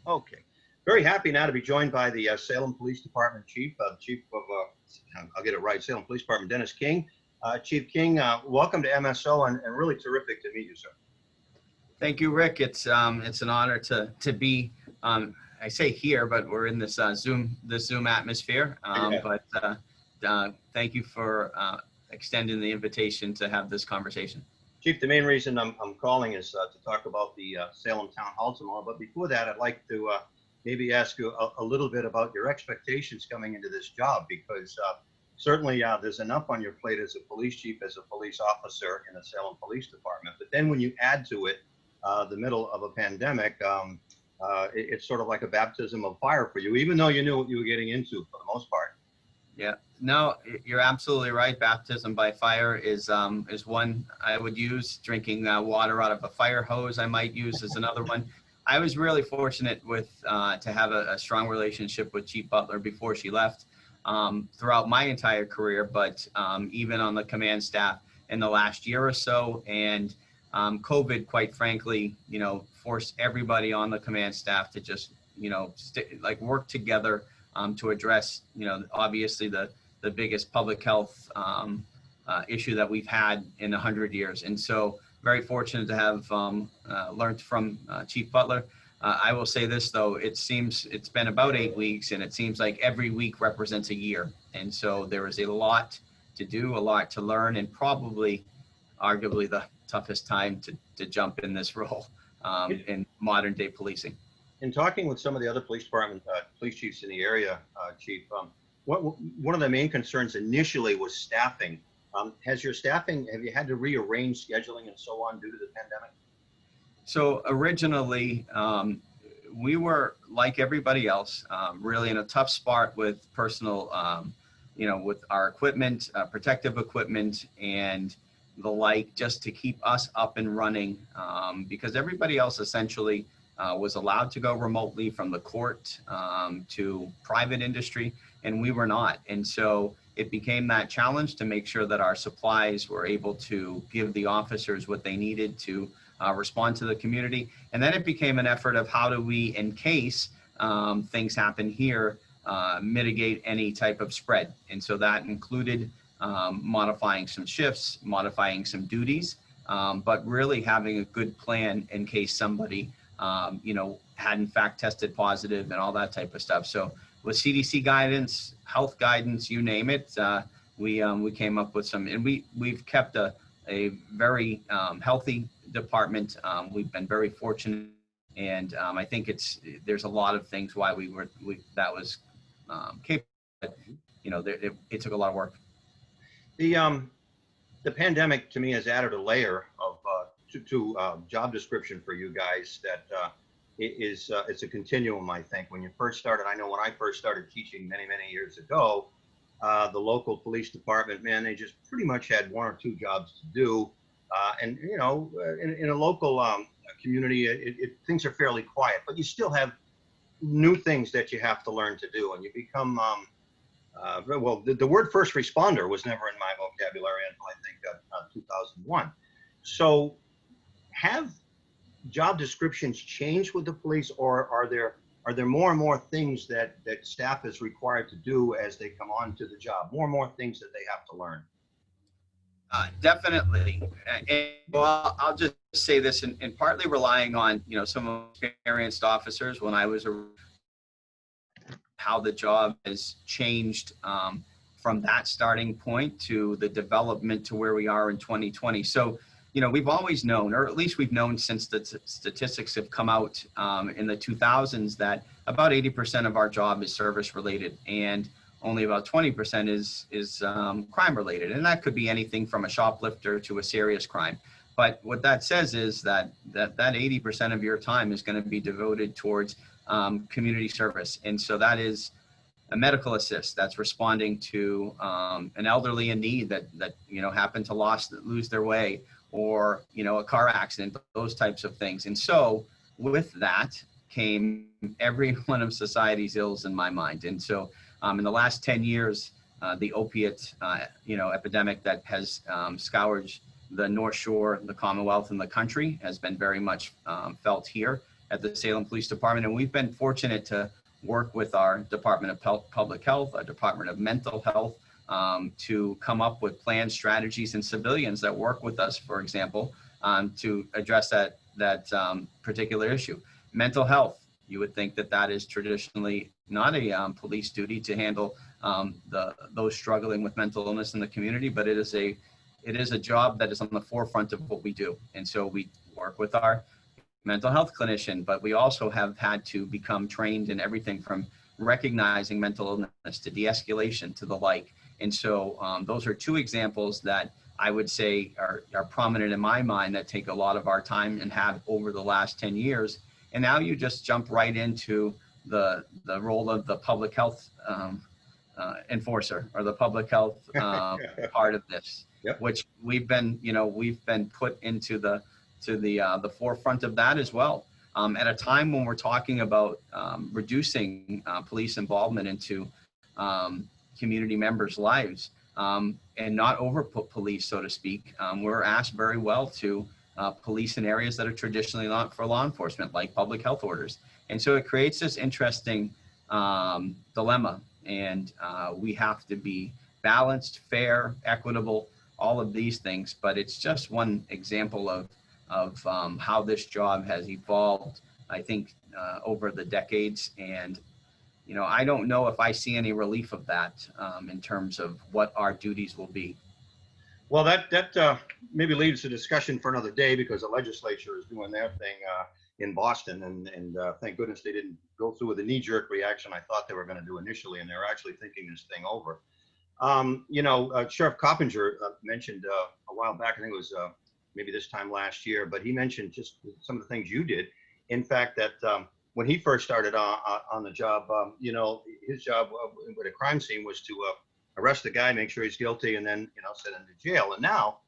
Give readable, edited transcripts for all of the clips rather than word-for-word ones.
Okay. Very happy now to be joined by the Salem Police Department Chief of, I'll get it right, Salem Police Department, Dennis King. Chief King, welcome to MSO and really terrific to meet you, sir. Thank you, Rick. It's an honor to be. I say here, but we're in this Zoom atmosphere. Yeah. But thank you for extending the invitation to have this conversation. Chief, the main reason I'm calling is to talk about the Salem Town Hall tomorrow. But before that, I'd like to maybe ask you a little bit about your expectations coming into this job, because certainly there's enough on your plate as a police chief, as a police officer in the Salem Police Department. But then when you add to it the middle of a pandemic, it's sort of like a baptism of fire for you, even though you knew what you were getting into for the most part. Yeah, no, you're absolutely right. Baptism by fire is one I would use. Drinking water out of a fire hose, I might use as another one. I was really fortunate to have a strong relationship with Chief Butler before she left throughout my entire career, but even on the command staff in the last year or so. And COVID, quite frankly, forced everybody on the command staff to just, work together to address, obviously the biggest public health issue that we've had in 100 years. And so very fortunate to have learned from Chief Butler. I will say this, though, it's been about 8 weeks, and it seems like every week represents a year. And so there is a lot to do, a lot to learn, and probably arguably the toughest time to jump in this role in modern day policing. In talking with some of the other police department police chiefs in the area, Chief, one of the main concerns initially was staffing. Have you had to rearrange scheduling and so on due to the pandemic? So originally, we were like everybody else, really in a tough spot with personal, with our equipment, protective equipment, and the like, just to keep us up and running, because everybody else essentially was allowed to go remotely from the court to private industry, and we were not. And so it became that challenge to make sure that our supplies were able to give the officers what they needed to respond to the community. And then it became an effort of how do we, in case things happen here, mitigate any type of spread. And so that included modifying some shifts, modifying some duties, but really having a good plan in case somebody had in fact tested positive and all that type of stuff. So with CDC guidance, health guidance, you name it, we came up with some, and we've kept a very healthy department. We've been very fortunate, and I think there's a lot of things why that was capable. But, it took a lot of work. The pandemic to me has added a layer of to job description for you guys that it's a continuum. I think when you first started, I know when I first started teaching many years ago, the local police department, man, they just pretty much had one or two jobs to do, and in a local community, things are fairly quiet, but you still have new things that you have to learn to do, and you become well, the word first responder was never in my vocabulary until I think 2001. So have job descriptions changed with the police, or are there more and more things that staff is required to do as they come on to the job, more and more things that they have to learn? Definitely. And, well, I'll just say this, and partly relying on, some experienced officers when I was how the job has changed from that starting point to the development to where we are in 2020. So, we've always known, or at least we've known since the statistics have come out in the 2000s, that about 80% of our job is service related, and only about 20% is crime related. And that could be anything from a shoplifter to a serious crime. But what that says is that 80% of your time is going to be devoted towards community service. And so that is a medical assist that's responding to an elderly in need that happened to lose their way, or a car accident, those types of things. And so with that came every one of society's ills in my mind. And so in the last 10 years, the opiate epidemic that has scoured the North Shore, the Commonwealth, and the country has been very much felt here at the Salem Police Department. And we've been fortunate to work with our Department of Public Health, our Department of Mental Health, to come up with plans, strategies, and civilians that work with us, for example, to address that particular issue. Mental health, you would think that that is traditionally not a police duty to handle those struggling with mental illness in the community, but it is a job that is on the forefront of what we do. And so we work with our mental health clinician, but we also have had to become trained in everything from recognizing mental illness to de-escalation to the like. And so those are two examples that I would say are prominent in my mind that take a lot of our time and have over the last 10 years. And now you just jump right into the role of the public health enforcer, or the public health part of this, yep. Which we've been put into the forefront of that as well. At a time when we're talking about reducing police involvement into community members' lives and not over police, so to speak, we're asked very well to police in areas that are traditionally not for law enforcement, like public health orders. And so it creates this interesting dilemma, and we have to be balanced, fair, equitable, all of these things. But it's just one example of how this job has evolved, I think, over the decades. And I don't know if I see any relief of that in terms of what our duties will be. Well, that maybe leaves the discussion for another day, because the legislature is doing their thing in Boston, and thank goodness they didn't go through with the knee-jerk reaction I thought they were going to do initially, and they're actually thinking this thing over. Sheriff Coppinger mentioned a while back, I think it was maybe this time last year, but he mentioned just some of the things you did. In fact, that when he first started on the job, his job with a crime scene was to arrest the guy, make sure he's guilty, and then send him to jail. And now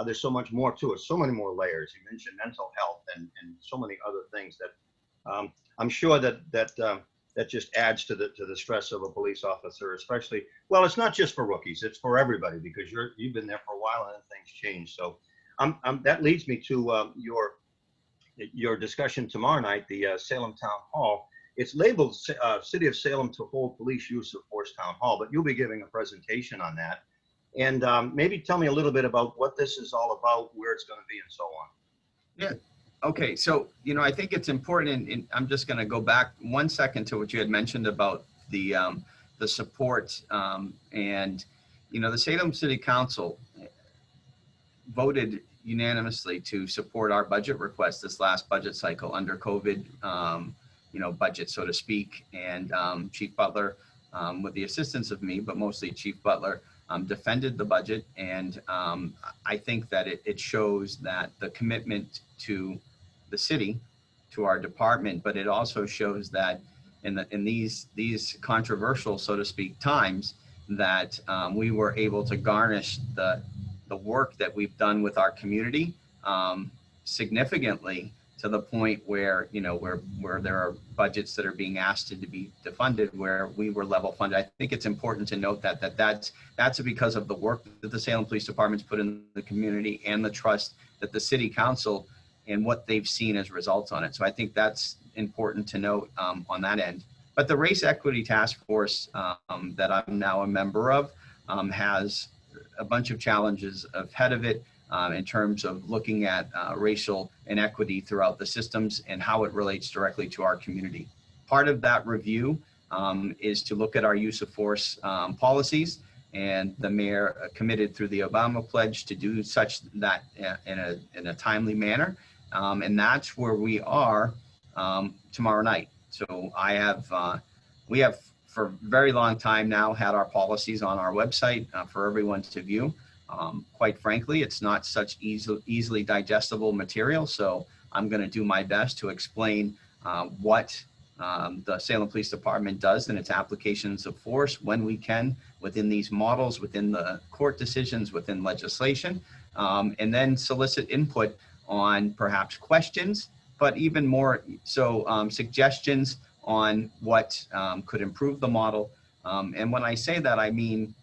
there's so much more to it, so many more layers. You mentioned mental health and so many other things that I'm sure that just adds to the stress of a police officer, especially. Well, it's not just for rookies; it's for everybody, because you've been there for a while and things change. So that leads me to your discussion tomorrow night, the Salem Town Hall. It's labeled City of Salem to Hold Police Use of Force Town Hall, but you'll be giving a presentation on that. And maybe tell me a little bit about what this is all about, where it's going to be, and so on. Yeah. Okay. So, I think it's important, and I'm just going to go back 1 second to what you had mentioned about the support. And, the Salem City Council voted unanimously to support our budget request this last budget cycle under COVID, budget, so to speak. And Chief Butler, with the assistance of me, but mostly Chief Butler, defended the budget. And I think that it shows that the commitment to the city, to our department, but it also shows that in these controversial, so to speak, times, that we were able to garnish the work that we've done with our community significantly, to the point where where there are budgets that are being asked to be defunded where we were level funded. I think it's important to note that's because of the work that the Salem Police Department's put in the community and the trust that the City Council and what they've seen as results on it. So I think that's important to note on that end. But the Race Equity Task Force that I'm now a member of has a bunch of challenges ahead of it in terms of looking at racial inequity throughout the systems and how it relates directly to our community. Part of that review is to look at our use of force policies, and the mayor committed through the Obama pledge to do such that in a timely manner. And that's where we are tomorrow night. So we have for a very long time now had our policies on our website for everyone to view. Quite frankly, it's not such easily digestible material. So I'm going to do my best to explain what the Salem Police Department does in its applications of force when we can, within these models, within the court decisions, within legislation, and then solicit input on perhaps questions, but even more so suggestions on what could improve the model. And when I say that, I mean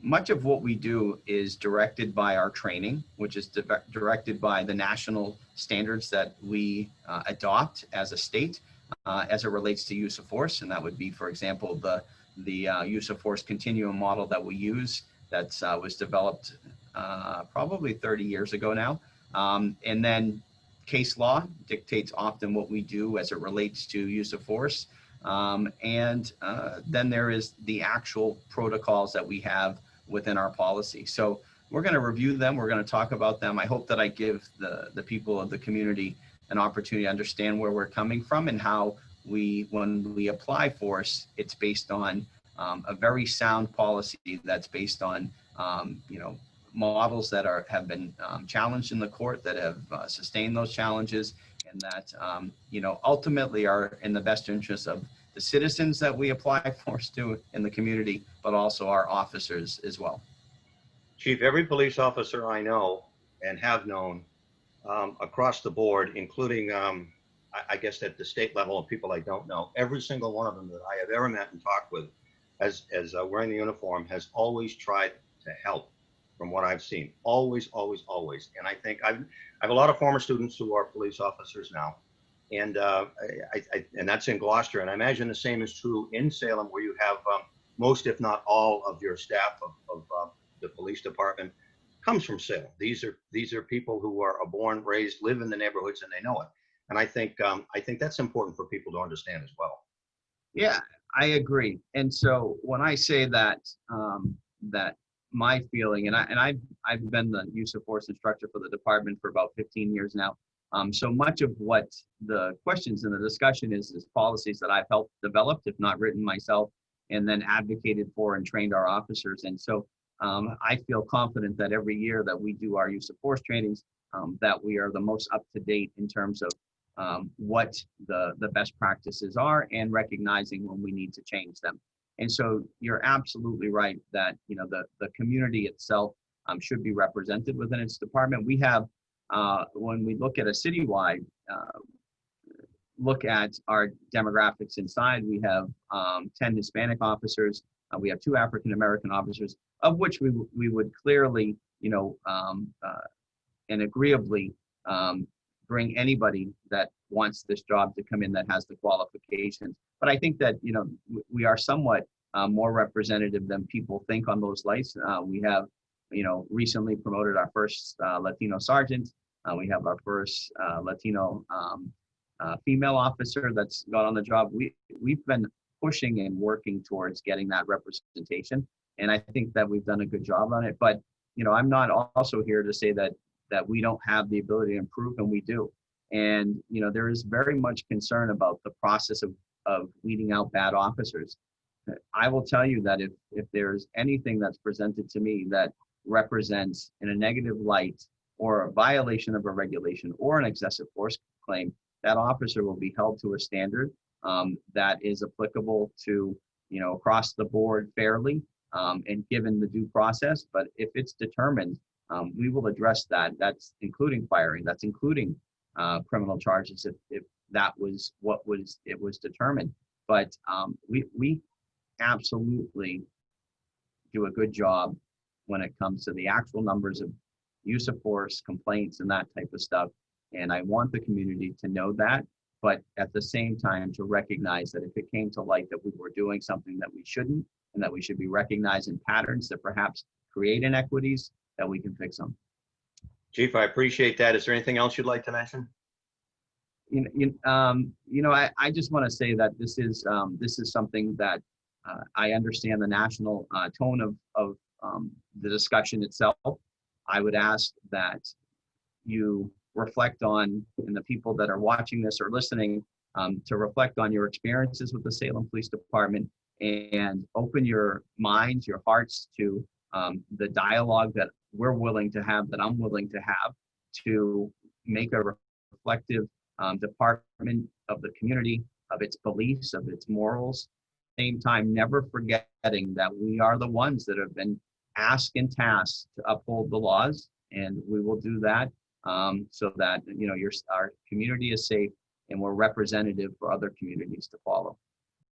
much of what we do is directed by our training, which is directed by the national standards that we adopt as a state as it relates to use of force. And that would be, for example, the use of force continuum model that we use that was developed probably 30 years ago now. And then case law dictates often what we do as it relates to use of force. And then there is the actual protocols that we have within our policy. So we're going to review them. We're going to talk about them. I hope that I give the people of the community an opportunity to understand where we're coming from and how when we apply force, it's based on a very sound policy that's based on, models that have been challenged in the court, that have sustained those challenges, and that, ultimately are in the best interest of the citizens that we apply force to in the community, but also our officers as well. Chief, every police officer I know and have known across the board, including, I guess at the state level of people I don't know, every single one of them that I have ever met and talked with as wearing the uniform has always tried to help, from what I've seen. Always, always, always. And I think I have a lot of former students who are police officers now. And and that's in Gloucester. And I imagine the same is true in Salem, where you have most, if not all, of your staff of the police department comes from Salem. These are people who are born, raised, live in the neighborhoods, and they know it. And I think that's important for people to understand as well. Yeah, I agree. And so when I say that, that my feeling, and I've been the use of force instructor for the department for about 15 years now. So much of what the questions in the discussion is policies that I've helped develop, if not written myself, and then advocated for and trained our officers. And so I feel confident that every year that we do our use of force trainings, that we are the most up to date in terms of what the best practices are and recognizing when we need to change them. And so you're absolutely right that the community itself should be represented within its department. We have, when we look at a citywide look at our demographics inside, we have 10 Hispanic officers, we have 2 African American officers, of which we would clearly, and agreeably bring anybody that wants this job to come in that has the qualifications. But I think that, we are somewhat more representative than people think on those lights. We have, recently promoted our first Latino sergeant. We have our first Latino female officer that's got on the job. We've been pushing and working towards getting that representation. And I think that we've done a good job on it. But, I'm not also here to say that we don't have the ability to improve, and we do. And, there is very much concern about the process of weeding out bad officers. I will tell you that if there's anything that's presented to me that represents in a negative light or a violation of a regulation or an excessive force claim, that officer will be held to a standard that is applicable to, across the board fairly and given the due process. But if it's determined, we will address that. That's including firing. That's including criminal charges if that was what it was determined. But we absolutely do a good job when it comes to the actual numbers of use of force, complaints, and that type of stuff. And I want the community to know that, but at the same time to recognize that if it came to light that we were doing something that we shouldn't, and that we should be recognizing patterns that perhaps create inequities, that we can fix them. Chief, I appreciate that. Is there anything else you'd like to mention? I just want to say that this is something that I understand the national tone of the discussion itself. I would ask that you reflect on, and the people that are watching this or listening, to reflect on your experiences with the Salem Police Department and open your minds, your hearts to the dialogue that we're willing to have, that I'm willing to have, to make a reflective department of the community, of its beliefs, of its morals. At the same time, never forgetting that we are the ones that have been asked and tasked to uphold the laws, and we will do that so that our community is safe and we're representative for other communities to follow.